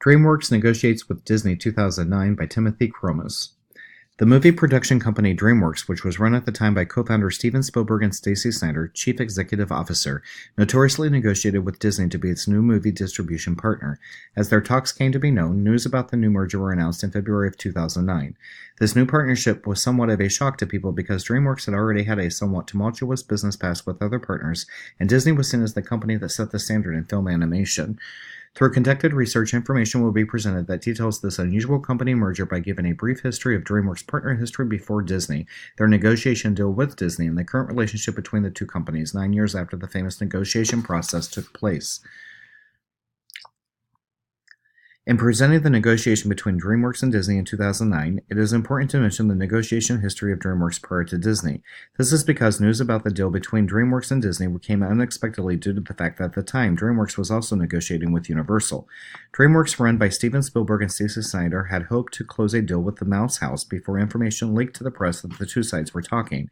DreamWorks negotiates with Disney 2009 by Timothy Kromus. The movie production company DreamWorks, which was run at the time by co-founder Steven Spielberg and Stacy Snyder, chief executive officer, notoriously negotiated with Disney to be its new movie distribution partner. As their talks came to be known, news about the new merger were announced in February of 2009. This new partnership was somewhat of a shock to people because DreamWorks had already had a somewhat tumultuous business past with other partners, and Disney was seen as the company that set the standard in film animation. Through conducted research, information will be presented that details this unusual company merger by giving a brief history of DreamWorks' partner history before Disney, their negotiation deal with Disney, and the current relationship between the two companies 9 years after the famous negotiation process took place. In presenting the negotiation between DreamWorks and Disney in 2009, it is important to mention the negotiation history of DreamWorks prior to Disney. This is because news about the deal between DreamWorks and Disney came unexpectedly due to the fact that at the time, DreamWorks was also negotiating with Universal. DreamWorks, run by Steven Spielberg and Stacy Snyder, had hoped to close a deal with the Mouse House before information leaked to the press that the two sides were talking.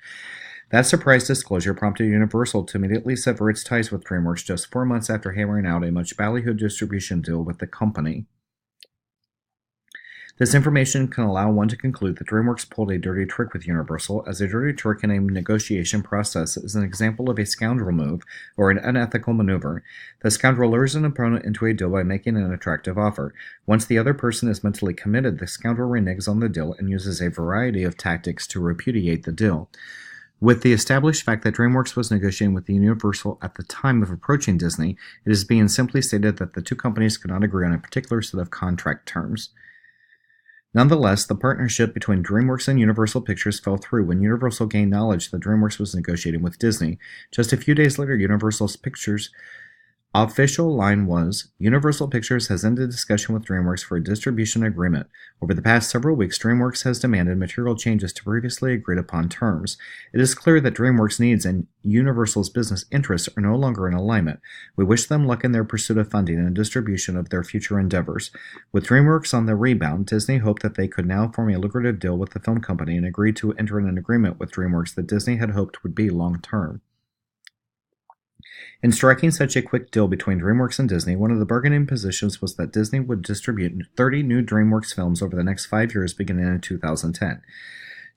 That surprise disclosure prompted Universal to immediately sever its ties with DreamWorks just 4 months after hammering out a much ballyhooed distribution deal with the company. This information can allow one to conclude that DreamWorks pulled a dirty trick with Universal, as a dirty trick in a negotiation process is an example of a scoundrel move or an unethical maneuver. The scoundrel lures an opponent into a deal by making an attractive offer. Once the other person is mentally committed, the scoundrel reneges on the deal and uses a variety of tactics to repudiate the deal. With the established fact that DreamWorks was negotiating with Universal at the time of approaching Disney, it is being simply stated that the two companies could not agree on a particular set of contract terms. Nonetheless, the partnership between DreamWorks and Universal Pictures fell through when Universal gained knowledge that DreamWorks was negotiating with Disney. Just a few days later, Universal Pictures' official line was, "Universal Pictures has ended discussion with DreamWorks for a distribution agreement. Over the past several weeks, DreamWorks has demanded material changes to previously agreed upon terms. It is clear that DreamWorks' needs and Universal's business interests are no longer in alignment. We wish them luck in their pursuit of funding and distribution of their future endeavors." With DreamWorks on the rebound, Disney hoped that they could now form a lucrative deal with the film company and agreed to enter an agreement with DreamWorks that Disney had hoped would be long-term. In striking such a quick deal between DreamWorks and Disney, one of the bargaining positions was that Disney would distribute 30 new DreamWorks films over the next 5 years beginning in 2010.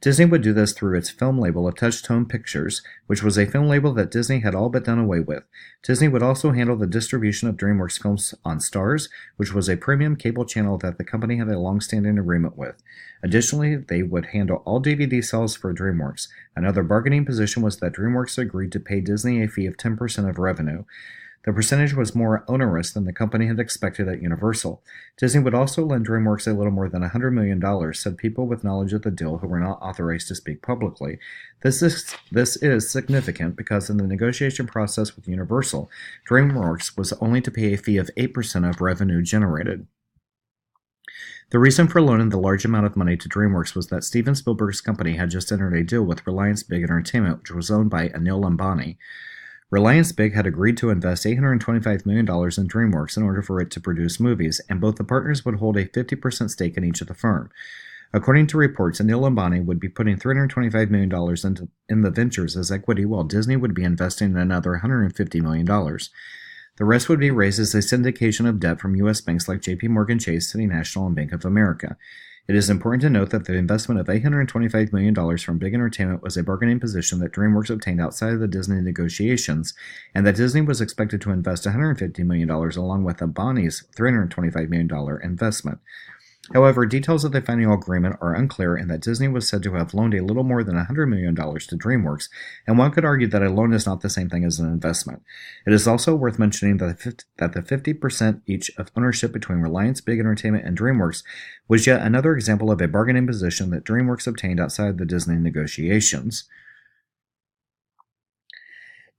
Disney would do this through its film label of Touchstone Pictures, which was a film label that Disney had all but done away with. Disney would also handle the distribution of DreamWorks films on Starz, which was a premium cable channel that the company had a long-standing agreement with. Additionally, they would handle all DVD sales for DreamWorks. Another bargaining position was that DreamWorks agreed to pay Disney a fee of 10% of revenue. The percentage was more onerous than the company had expected at Universal. Disney would also lend DreamWorks a little more than $100 million, said people with knowledge of the deal who were not authorized to speak publicly. This is significant because in the negotiation process with Universal, DreamWorks was only to pay a fee of 8% of revenue generated. The reason for loaning the large amount of money to DreamWorks was that Steven Spielberg's company had just entered a deal with Reliance Big Entertainment, which was owned by Anil Ambani. Reliance Big had agreed to invest $825 million in DreamWorks in order for it to produce movies, and both the partners would hold a 50% stake in each of the firm. According to reports, Anil Ambani would be putting $325 million in the ventures as equity, while Disney would be investing another $150 million. The rest would be raised as a syndication of debt from U.S. banks like J.P. Morgan Chase, City National, and Bank of America. It is important to note that the investment of $825 million from Big Entertainment was a bargaining position that DreamWorks obtained outside of the Disney negotiations, and that Disney was expected to invest $150 million along with Ambani's $325 million investment. However, details of the final agreement are unclear and that Disney was said to have loaned a little more than $100 million to DreamWorks, and one could argue that a loan is not the same thing as an investment. It is also worth mentioning that the 50% each of ownership between Reliance Big Entertainment and DreamWorks was yet another example of a bargaining position that DreamWorks obtained outside the Disney negotiations.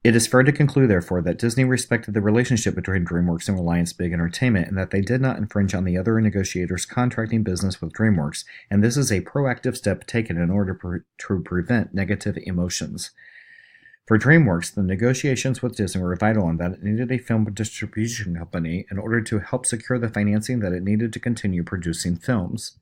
It is fair to conclude, therefore, that Disney respected the relationship between DreamWorks and Reliance Big Entertainment and that they did not infringe on the other negotiators' contracting business with DreamWorks, and this is a proactive step taken in order to prevent negative emotions. For DreamWorks, the negotiations with Disney were vital in that it needed a film distribution company in order to help secure the financing that it needed to continue producing films.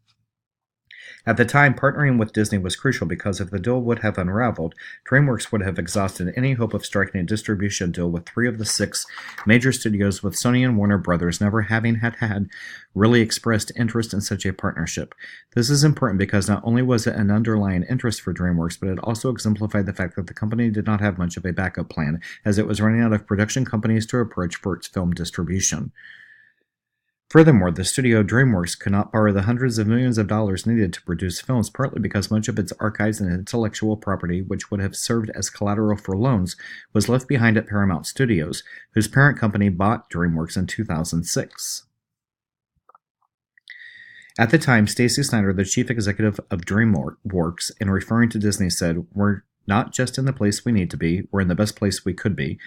At the time, partnering with Disney was crucial because if the deal would have unraveled, DreamWorks would have exhausted any hope of striking a distribution deal with 3 of the 6 major studios, with Sony and Warner Brothers never having had really expressed interest in such a partnership. This is important because not only was it an underlying interest for DreamWorks, but it also exemplified the fact that the company did not have much of a backup plan, as it was running out of production companies to approach for its film distribution. Furthermore, the studio DreamWorks could not borrow the hundreds of millions of dollars needed to produce films, partly because much of its archives and intellectual property, which would have served as collateral for loans, was left behind at Paramount Studios, whose parent company bought DreamWorks in 2006. At the time, Stacy Snyder, the chief executive of DreamWorks, in referring to Disney, said, "We're not just in the place we need to be, we're in the best place we could be."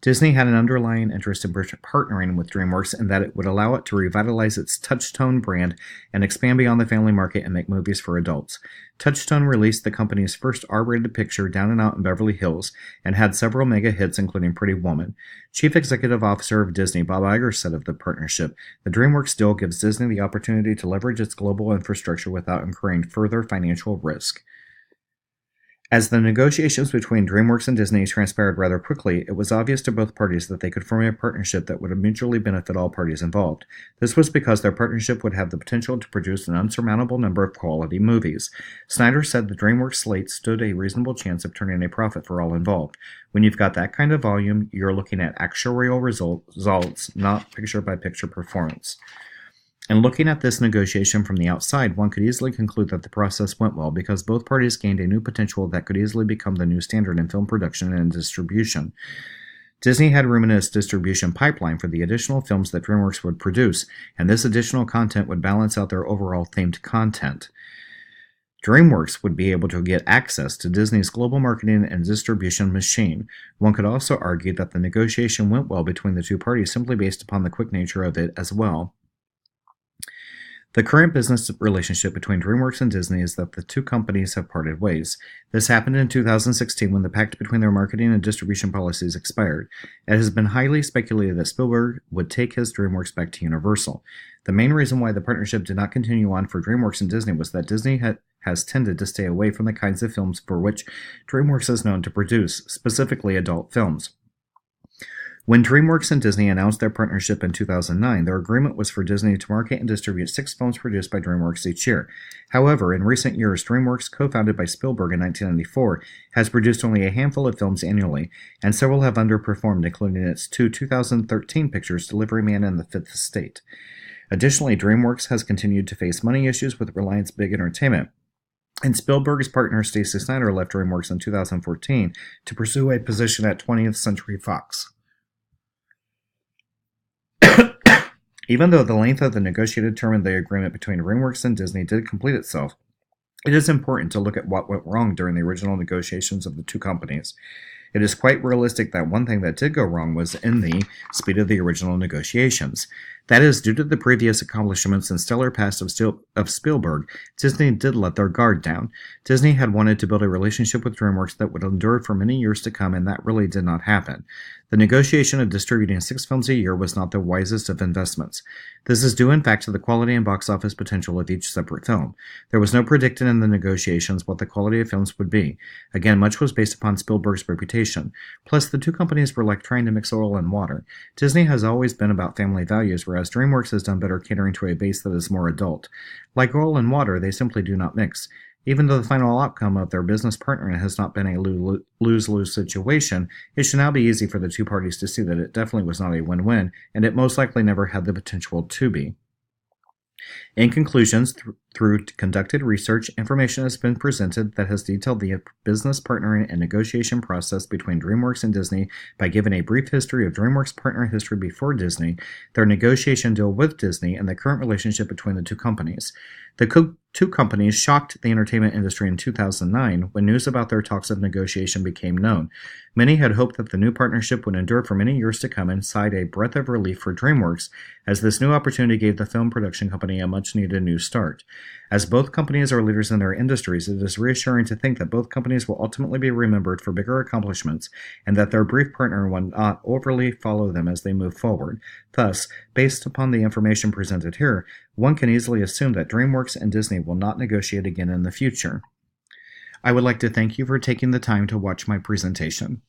Disney had an underlying interest in partnering with DreamWorks in that it would allow it to revitalize its Touchstone brand and expand beyond the family market and make movies for adults. Touchstone released the company's first R-rated picture, Down and Out in Beverly Hills, and had several mega hits, including Pretty Woman. Chief Executive Officer of Disney, Bob Iger, said of the partnership, "The DreamWorks deal gives Disney the opportunity to leverage its global infrastructure without incurring further financial risk." As the negotiations between DreamWorks and Disney transpired rather quickly, it was obvious to both parties that they could form a partnership that would mutually benefit all parties involved. This was because their partnership would have the potential to produce an unsurmountable number of quality movies. Snyder said the DreamWorks slate stood a reasonable chance of turning a profit for all involved. When you've got that kind of volume, you're looking at actuarial results, not picture-by-picture performance. And looking at this negotiation from the outside, one could easily conclude that the process went well because both parties gained a new potential that could easily become the new standard in film production and distribution. Disney had room in its distribution pipeline for the additional films that DreamWorks would produce, and this additional content would balance out their overall themed content. DreamWorks would be able to get access to Disney's global marketing and distribution machine. One could also argue that the negotiation went well between the two parties simply based upon the quick nature of it as well. The current business relationship between DreamWorks and Disney is that the two companies have parted ways. This happened in 2016 when the pact between their marketing and distribution policies expired. It has been highly speculated that Spielberg would take his DreamWorks back to Universal. The main reason why the partnership did not continue on for DreamWorks and Disney was that Disney has tended to stay away from the kinds of films for which DreamWorks is known to produce, specifically adult films. When DreamWorks and Disney announced their partnership in 2009, their agreement was for Disney to market and distribute 6 films produced by DreamWorks each year. However, in recent years, DreamWorks, co-founded by Spielberg in 1994, has produced only a handful of films annually, and several have underperformed, including its 2 2013 pictures, Delivery Man and The Fifth Estate. Additionally, DreamWorks has continued to face money issues with Reliance Big Entertainment, and Spielberg's partner Stacy Snyder left DreamWorks in 2014 to pursue a position at 20th Century Fox. Even though the length of the negotiated term in the agreement between DreamWorks and Disney did complete itself, it is important to look at what went wrong during the original negotiations of the two companies. It is quite realistic that one thing that did go wrong was in the speed of the original negotiations. That is, due to the previous accomplishments and stellar past of Spielberg, Disney did let their guard down. Disney had wanted to build a relationship with DreamWorks that would endure for many years to come, and that really did not happen. The negotiation of distributing 6 films a year was not the wisest of investments. This is due in fact to the quality and box office potential of each separate film. There was no predicting in the negotiations what the quality of films would be. Again, much was based upon Spielberg's reputation. Plus, the two companies were like trying to mix oil and water. Disney has always been about family values, whereas DreamWorks has done better catering to a base that is more adult. Like oil and water, they simply do not mix. Even though the final outcome of their business partnering has not been a lose-lose situation, it should now be easy for the two parties to see that it definitely was not a win-win, and it most likely never had the potential to be. In conclusions, through conducted research, information has been presented that has detailed the business partnering and negotiation process between DreamWorks and Disney by giving a brief history of DreamWorks' partner history before Disney, their negotiation deal with Disney, and the current relationship between the two companies. The two companies shocked the entertainment industry in 2009 when news about their talks of negotiation became known. Many had hoped that the new partnership would endure for many years to come and sighed a breath of relief for DreamWorks, as this new opportunity gave the film production company a much-needed new start. As both companies are leaders in their industries, it is reassuring to think that both companies will ultimately be remembered for bigger accomplishments and that their brief partner will not overly follow them as they move forward. Thus, based upon the information presented here, one can easily assume that DreamWorks and Disney will not negotiate again in the future. I would like to thank you for taking the time to watch my presentation.